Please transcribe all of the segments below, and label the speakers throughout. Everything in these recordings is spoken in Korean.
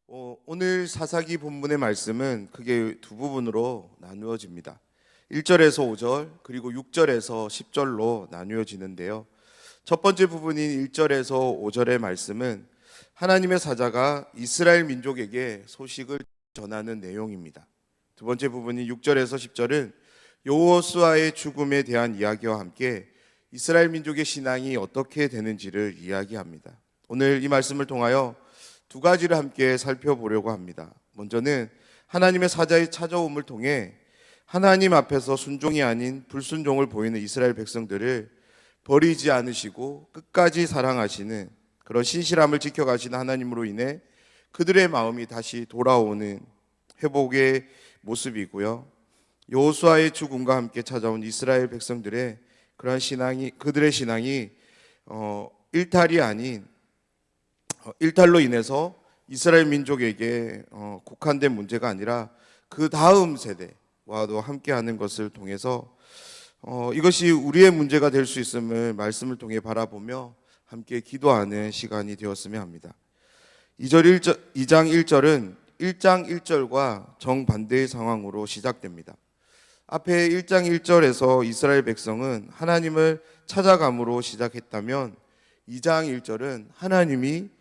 Speaker 1: 오늘 사사기 본문의 말씀은 크게 두 부분으로 나누어집니다. 1절에서 5절 그리고 6절에서 10절로 나누어지는데요. 첫 번째 부분인 1절에서 5절의 말씀은 하나님의 사자가 이스라엘 민족에게 소식을 전하는 내용입니다. 두 번째 부분인 6절에서 10절은 여호수아의 죽음에 대한 이야기와 함께 이스라엘 민족의 신앙이 어떻게 되는지를 이야기합니다. 오늘 이 말씀을 통하여 두 가지를 함께 살펴보려고 합니다. 먼저는 하나님의 사자의 찾아옴을 통해 하나님 앞에서 순종이 아닌 불순종을 보이는 이스라엘 백성들을 버리지 않으시고 끝까지 사랑하시는 그런 신실함을 지켜가시는 하나님으로 인해 그들의 마음이 다시 돌아오는 회복의 모습이고요. 여호수아의 죽음과 함께 찾아온 이스라엘 백성들의 그러한 신앙이, 그들의 신앙이 일탈이 아닌 일탈로 인해서 이스라엘 민족에게 국한된 문제가 아니라 그 다음 세대와도 함께하는 것을 통해서 이것이 우리의 문제가 될 수 있음을 말씀을 통해 바라보며 함께 기도하는 시간이 되었으면 합니다. 2장 1절은 1장 1절과 정반대의 상황으로 시작됩니다. 앞에 1장 1절에서 이스라엘 백성은 하나님을 찾아감으로 시작했다면 2장 1절은 하나님이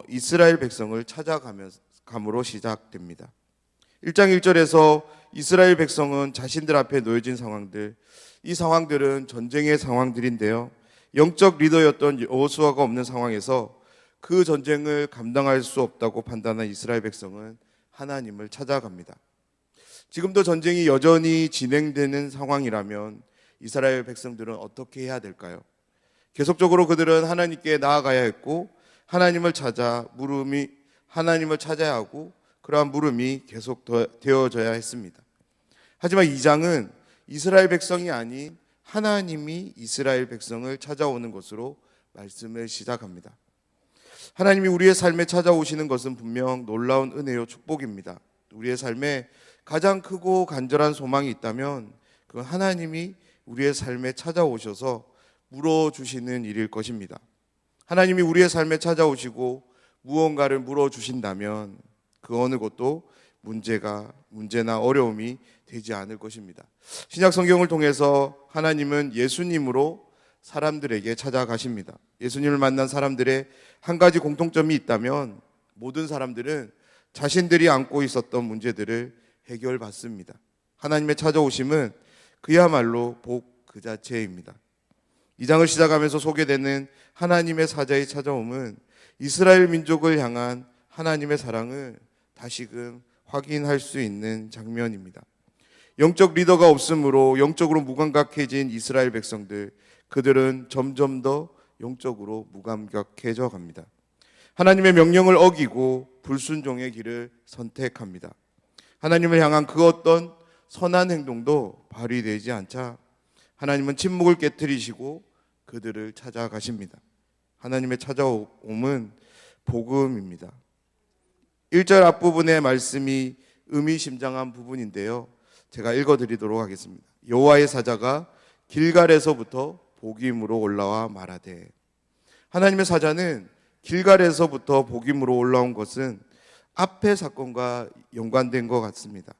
Speaker 1: 이스라엘 백성을 찾아감으로 시작됩니다. 1장 1절에서 이스라엘 백성은 자신들 앞에 놓여진 상황들, 이 상황들은 전쟁의 상황들인데요. 영적 리더였던 여호수아가 없는 상황에서 그 전쟁을 감당할 수 없다고 판단한 이스라엘 백성은 하나님을 찾아갑니다. 지금도 전쟁이 여전히 진행되는 상황이라면 이스라엘 백성들은 어떻게 해야 될까요? 계속적으로 그들은 하나님께 나아가야 했고 하나님을 찾아야 하고 그러한 물음이 계속 되어져야 했습니다. 하지만 2장은 이스라엘 백성이 아닌 하나님이 이스라엘 백성을 찾아오는 것으로 말씀을 시작합니다. 하나님이 우리의 삶에 찾아오시는 것은 분명 놀라운 은혜요 축복입니다. 우리의 삶에 가장 크고 간절한 소망이 있다면 그 하나님이 우리의 삶에 찾아오셔서 물어주시는 일일 것입니다. 하나님이 우리의 삶에 찾아오시고 무언가를 물어주신다면 그 어느 것도 문제나 어려움이 되지 않을 것입니다. 신약 성경을 통해서 하나님은 예수님으로 사람들에게 찾아가십니다. 예수님을 만난 사람들의 한 가지 공통점이 있다면 모든 사람들은 자신들이 안고 있었던 문제들을 해결받습니다. 하나님의 찾아오심은 그야말로 복 그 자체입니다. 2장을 시작하면서 소개되는 하나님의 사자의 찾아옴은 이스라엘 민족을 향한 하나님의 사랑을 다시금 확인할 수 있는 장면입니다. 영적 리더가 없으므로 영적으로 무감각해진 이스라엘 백성들, 그들은 점점 더 영적으로 무감각해져 갑니다. 하나님의 명령을 어기고 불순종의 길을 선택합니다. 하나님을 향한 그 어떤 선한 행동도 발휘되지 않자 하나님은 침묵을 깨트리시고 그들을 찾아가십니다. 하나님의 찾아옴은 복음입니다. 1절 앞부분의 말씀이 의미심장한 부분인데요. 제가 읽어드리도록 하겠습니다. 여호와의 사자가 길갈에서부터 복임으로 올라와 말하되. 하나님의 사자는 길갈에서부터 복임으로 올라온 것은 앞의 사건과 연관된 것 같습니다.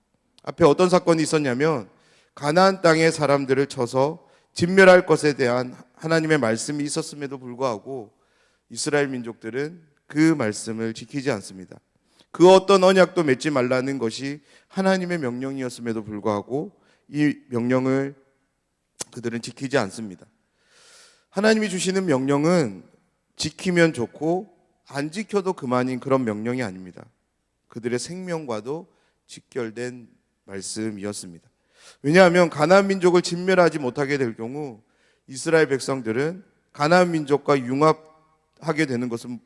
Speaker 1: 앞에 어떤 사건이 있었냐면 가나안 땅의 사람들을 쳐서 진멸할 것에 대한 하나님의 말씀이 있었음에도 불구하고 이스라엘 민족들은 그 말씀을 지키지 않습니다. 그 어떤 언약도 맺지 말라는 것이 하나님의 명령이었음에도 불구하고 이 명령을 그들은 지키지 않습니다. 하나님이 주시는 명령은 지키면 좋고 안 지켜도 그만인 그런 명령이 아닙니다. 그들의 생명과도 직결된 말씀이었습니다. 왜냐하면 가나안 민족을 진멸하지 못하게 될 경우 이스라엘 백성들은 가나안 민족과 융합하게 되는 것은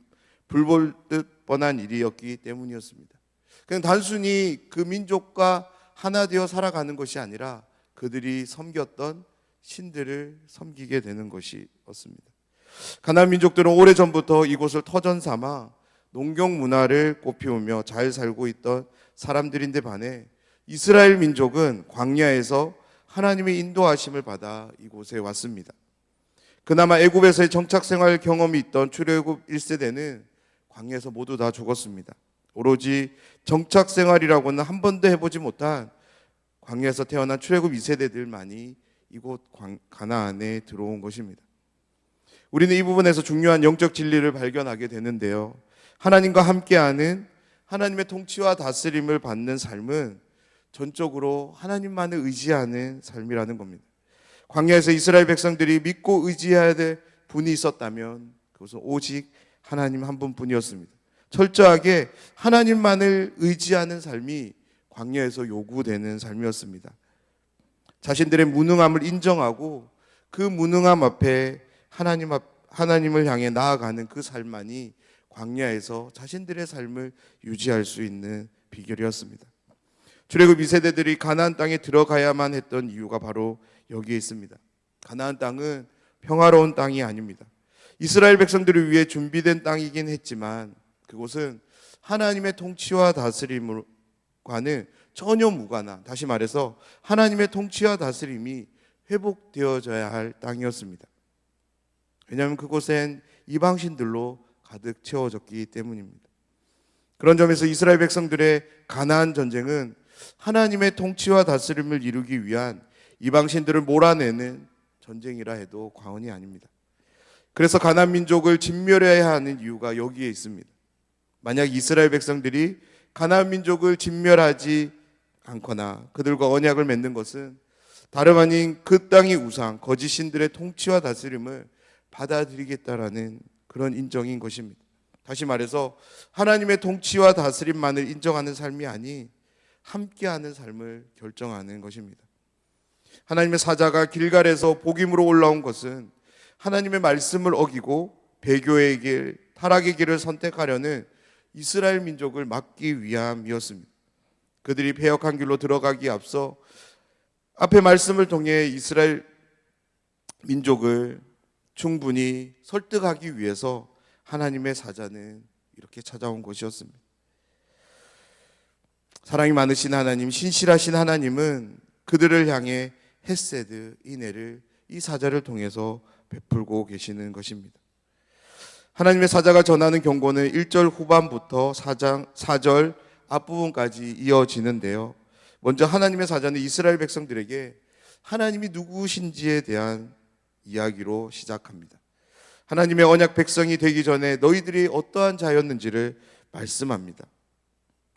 Speaker 1: 불볼 듯 뻔한 일이었기 때문이었습니다. 그냥 단순히 그 민족과 하나 되어 살아가는 것이 아니라 그들이 섬겼던 신들을 섬기게 되는 것이었습니다. 가나안 민족들은 오래전부터 이곳을 터전 삼아 농경 문화를 꽃피우며 잘 살고 있던 사람들인데 반해 이스라엘 민족은 광야에서 하나님의 인도하심을 받아 이곳에 왔습니다. 그나마 애굽에서의 정착 생활 경험이 있던 출애굽 1세대는 광야에서 모두 다 죽었습니다. 오로지 정착 생활이라고는 한 번도 해보지 못한 광야에서 태어난 출애굽 2세대들만이 이곳 가나안에 들어온 것입니다. 우리는 이 부분에서 중요한 영적 진리를 발견하게 되는데요. 하나님과 함께하는 하나님의 통치와 다스림을 받는 삶은 전적으로 하나님만을 의지하는 삶이라는 겁니다. 광야에서 이스라엘 백성들이 믿고 의지해야 될 분이 있었다면 그것은 오직 하나님 한 분뿐이었습니다. 철저하게 하나님만을 의지하는 삶이 광야에서 요구되는 삶이었습니다. 자신들의 무능함을 인정하고 그 무능함 앞에 하나님을 향해 나아가는 그 삶만이 광야에서 자신들의 삶을 유지할 수 있는 비결이었습니다. 출애굽 2세대들이 가나안 땅에 들어가야만 했던 이유가 바로 여기에 있습니다. 가나안 땅은 평화로운 땅이 아닙니다. 이스라엘 백성들을 위해 준비된 땅이긴 했지만 그곳은 하나님의 통치와 다스림과는 전혀 무관한, 다시 말해서 하나님의 통치와 다스림이 회복되어져야 할 땅이었습니다. 왜냐하면 그곳엔 이방신들로 가득 채워졌기 때문입니다. 그런 점에서 이스라엘 백성들의 가나안 전쟁은 하나님의 통치와 다스림을 이루기 위한 이방신들을 몰아내는 전쟁이라 해도 과언이 아닙니다. 그래서 가나안 민족을 진멸해야 하는 이유가 여기에 있습니다. 만약 이스라엘 백성들이 가나안 민족을 진멸하지 않거나 그들과 언약을 맺는 것은 다름 아닌 그 땅의 우상, 거짓 신들의 통치와 다스림을 받아들이겠다라는 그런 인정인 것입니다. 다시 말해서 하나님의 통치와 다스림만을 인정하는 삶이 아닌 함께하는 삶을 결정하는 것입니다. 하나님의 사자가 길갈에서 복임으로 올라온 것은 하나님의 말씀을 어기고 배교의 길, 타락의 길을 선택하려는 이스라엘 민족을 막기 위함이었습니다. 그들이 패역한 길로 들어가기에 앞서 앞의 말씀을 통해 이스라엘 민족을 충분히 설득하기 위해서 하나님의 사자는 이렇게 찾아온 것이었습니다. 사랑이 많으신 하나님, 신실하신 하나님은 그들을 향해 헤세드, 인애를 이 사자를 통해서 베풀고 계시는 것입니다. 하나님의 사자가 전하는 경고는 1절 후반부터 4절 앞부분까지 이어지는데요. 먼저 하나님의 사자는 이스라엘 백성들에게 하나님이 누구신지에 대한 이야기로 시작합니다. 하나님의 언약 백성이 되기 전에 너희들이 어떠한 자였는지를 말씀합니다.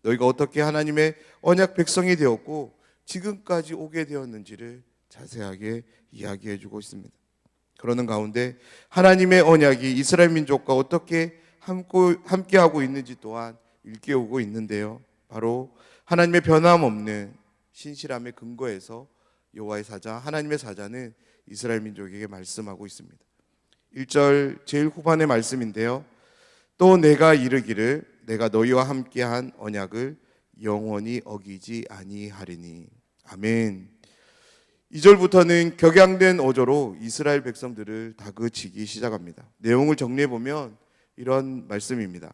Speaker 1: 너희가 어떻게 하나님의 언약 백성이 되었고 지금까지 오게 되었는지를 자세하게 이야기해 주고 있습니다. 그러는 가운데 하나님의 언약이 이스라엘 민족과 어떻게 함께하고 있는지 또한 일깨우고 있는데요. 바로 하나님의 변함없는 신실함의 근거에서 여호와의 사자, 하나님의 사자는 이스라엘 민족에게 말씀하고 있습니다. 1절 제일 후반의 말씀인데요. 또 내가 이르기를 내가 너희와 함께한 언약을 영원히 어기지 아니하리니. 아멘. 2절부터는 격양된 어조로 이스라엘 백성들을 다그치기 시작합니다. 내용을 정리해보면 이런 말씀입니다.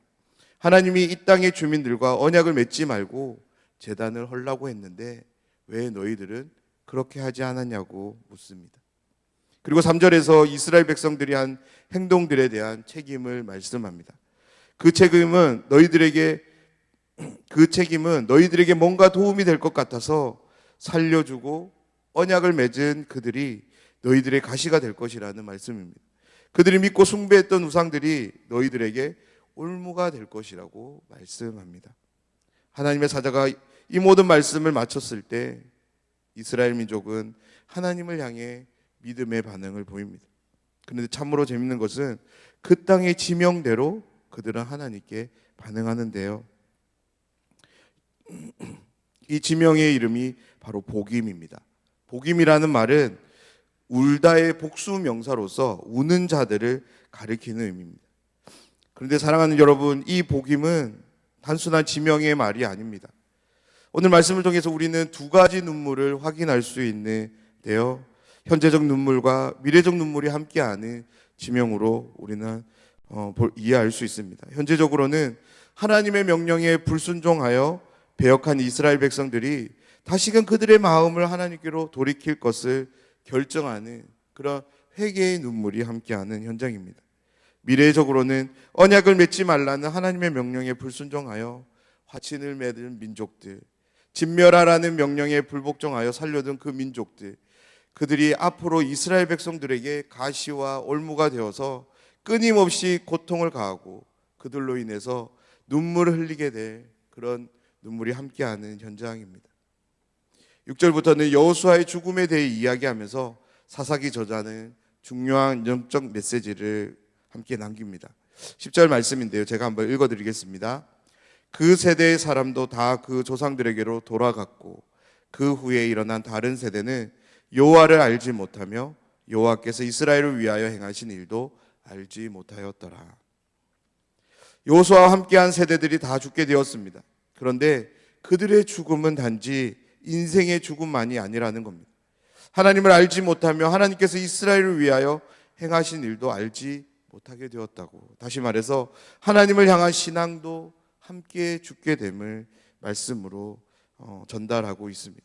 Speaker 1: 하나님이 이 땅의 주민들과 언약을 맺지 말고 제단을 헐라고 했는데 왜 너희들은 그렇게 하지 않았냐고 묻습니다. 그리고 3절에서 이스라엘 백성들이 한 행동들에 대한 책임을 말씀합니다. 그 책임은 너희들에게 뭔가 도움이 될 것 같아서 살려주고 언약을 맺은 그들이 너희들의 가시가 될 것이라는 말씀입니다. 그들이 믿고 숭배했던 우상들이 너희들에게 올무가 될 것이라고 말씀합니다. 하나님의 사자가 이 모든 말씀을 마쳤을 때 이스라엘 민족은 하나님을 향해 믿음의 반응을 보입니다. 그런데 참으로 재밌는 것은 그 땅의 지명대로 그들은 하나님께 반응하는데요. 이 지명의 이름이 바로 복임입니다. 복임이라는 말은 울다의 복수 명사로서 우는 자들을 가리키는 의미입니다. 그런데 사랑하는 여러분, 이 복임은 단순한 지명의 말이 아닙니다. 오늘 말씀을 통해서 우리는 두 가지 눈물을 확인할 수 있는데요. 현재적 눈물과 미래적 눈물이 함께하는 지명으로 우리는 이해할 수 있습니다. 현재적으로는 하나님의 명령에 불순종하여 배역한 이스라엘 백성들이 다시금 그들의 마음을 하나님께로 돌이킬 것을 결정하는 그런 회개의 눈물이 함께하는 현장입니다. 미래적으로는 언약을 맺지 말라는 하나님의 명령에 불순종하여 화친을 맺은 민족들, 진멸하라는 명령에 불복종하여 살려둔 그 민족들, 그들이 앞으로 이스라엘 백성들에게 가시와 올무가 되어서 끊임없이 고통을 가하고 그들로 인해서 눈물을 흘리게 될 그런 눈물이 함께하는 현장입니다. 6절부터는 여호수아의 죽음에 대해 이야기하면서 사사기 저자는 중요한 영적 메시지를 함께 남깁니다. 10절 말씀인데요. 제가 한번 읽어드리겠습니다. 그 세대의 사람도 다 그 조상들에게로 돌아갔고 그 후에 일어난 다른 세대는 여호와를 알지 못하며 여호와께서 이스라엘을 위하여 행하신 일도 알지 못하였더라. 여호수아와 함께한 세대들이 다 죽게 되었습니다. 그런데 그들의 죽음은 단지 인생의 죽음만이 아니라는 겁니다. 하나님을 알지 못하며 하나님께서 이스라엘을 위하여 행하신 일도 알지 못하게 되었다고. 다시 말해서 하나님을 향한 신앙도 함께 죽게 됨을 말씀으로 전달하고 있습니다.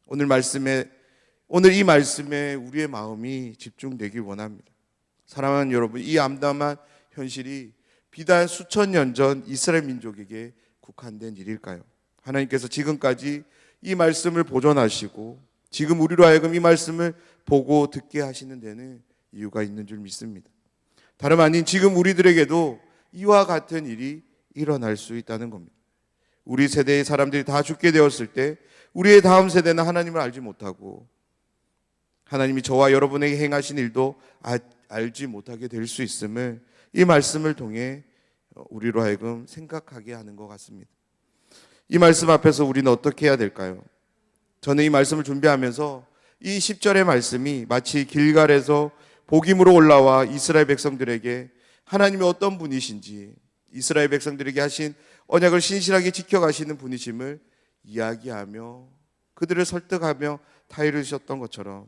Speaker 1: 오늘 이 말씀에 우리의 마음이 집중되길 원합니다. 사랑하는 여러분, 이 암담한 현실이 비단 수천 년 전 이스라엘 민족에게 국한된 일일까요? 하나님께서 지금까지 이 말씀을 보존하시고 지금 우리로 하여금 이 말씀을 보고 듣게 하시는 데는 이유가 있는 줄 믿습니다. 다름 아닌 지금 우리들에게도 이와 같은 일이 일어날 수 있다는 겁니다. 우리 세대의 사람들이 다 죽게 되었을 때 우리의 다음 세대는 하나님을 알지 못하고 하나님이 저와 여러분에게 행하신 일도 알지 못하게 될 수 있음을 이 말씀을 통해 우리로 하여금 생각하게 하는 것 같습니다. 이 말씀 앞에서 우리는 어떻게 해야 될까요? 저는 이 말씀을 준비하면서 이 10절의 말씀이 마치 길갈에서 복임으로 올라와 이스라엘 백성들에게 하나님이 어떤 분이신지, 이스라엘 백성들에게 하신 언약을 신실하게 지켜가시는 분이심을 이야기하며 그들을 설득하며 타이르셨던 것처럼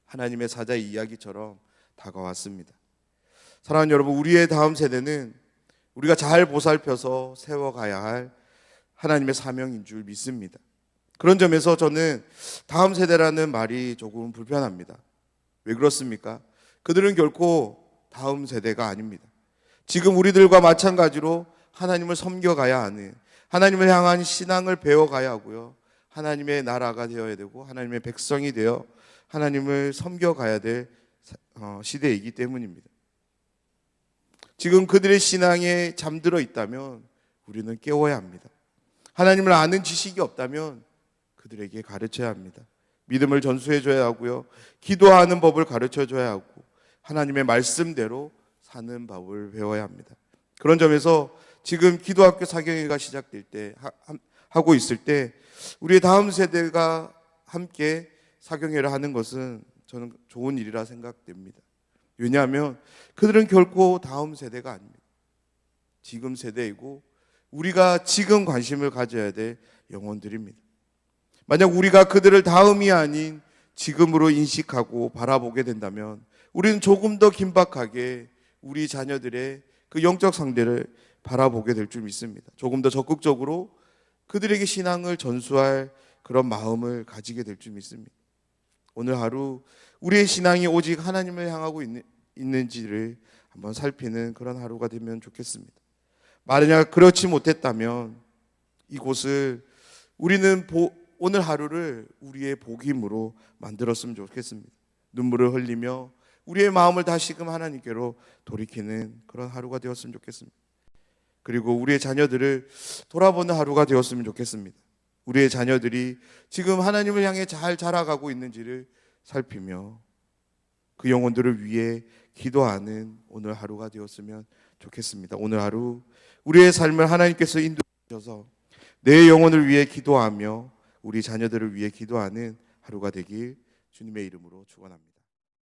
Speaker 1: 하나님의 사자의 이야기처럼 다가왔습니다. 사랑하는 여러분, 우리의 다음 세대는 우리가 잘 보살펴서 세워가야 할 하나님의 사명인 줄 믿습니다. 그런 점에서 저는 다음 세대라는 말이 조금 불편합니다. 왜 그렇습니까? 그들은 결코 다음 세대가 아닙니다. 지금 우리들과 마찬가지로 하나님을 섬겨가야 하는, 하나님을 향한 신앙을 배워가야 하고요, 하나님의 나라가 되어야 되고 하나님의 백성이 되어 하나님을 섬겨가야 될 시대이기 때문입니다. 지금 그들의 신앙에 잠들어 있다면 우리는 깨워야 합니다. 하나님을 아는 지식이 없다면 그들에게 가르쳐야 합니다. 믿음을 전수해줘야 하고요, 기도하는 법을 가르쳐줘야 하고 하나님의 말씀대로 사는 법을 배워야 합니다. 그런 점에서 지금 기도학교 사경회가 시작될 때 하고 있을 때 우리의 다음 세대가 함께 사경회를 하는 것은 저는 좋은 일이라 생각됩니다. 왜냐하면 그들은 결코 다음 세대가 아닙니다. 지금 세대이고 우리가 지금 관심을 가져야 될 영혼들입니다. 만약 우리가 그들을 다음이 아닌 지금으로 인식하고 바라보게 된다면 우리는 조금 더 긴박하게 우리 자녀들의 그 영적 상대를 바라보게 될 줄 믿습니다. 조금 더 적극적으로 그들에게 신앙을 전수할 그런 마음을 가지게 될 줄 믿습니다. 오늘 하루 우리의 신앙이 오직 하나님을 향하고 있는지를 한번 살피는 그런 하루가 되면 좋겠습니다. 만약 그렇지 못했다면 이곳을 우리는 오늘 하루를 우리의 복임으로 만들었으면 좋겠습니다. 눈물을 흘리며 우리의 마음을 다시금 하나님께로 돌이키는 그런 하루가 되었으면 좋겠습니다. 그리고 우리의 자녀들을 돌아보는 하루가 되었으면 좋겠습니다. 우리의 자녀들이 지금 하나님을 향해 잘 자라가고 있는지를 살피며 그 영혼들을 위해 기도하는 오늘 하루가 되었으면 좋겠습니다. 오늘 하루 우리의 삶을 하나님께서 인도해 주셔서 내 영혼을 위해 기도하며 우리 자녀들을 위해 기도하는 하루가 되길 주님의 이름으로 축원합니다.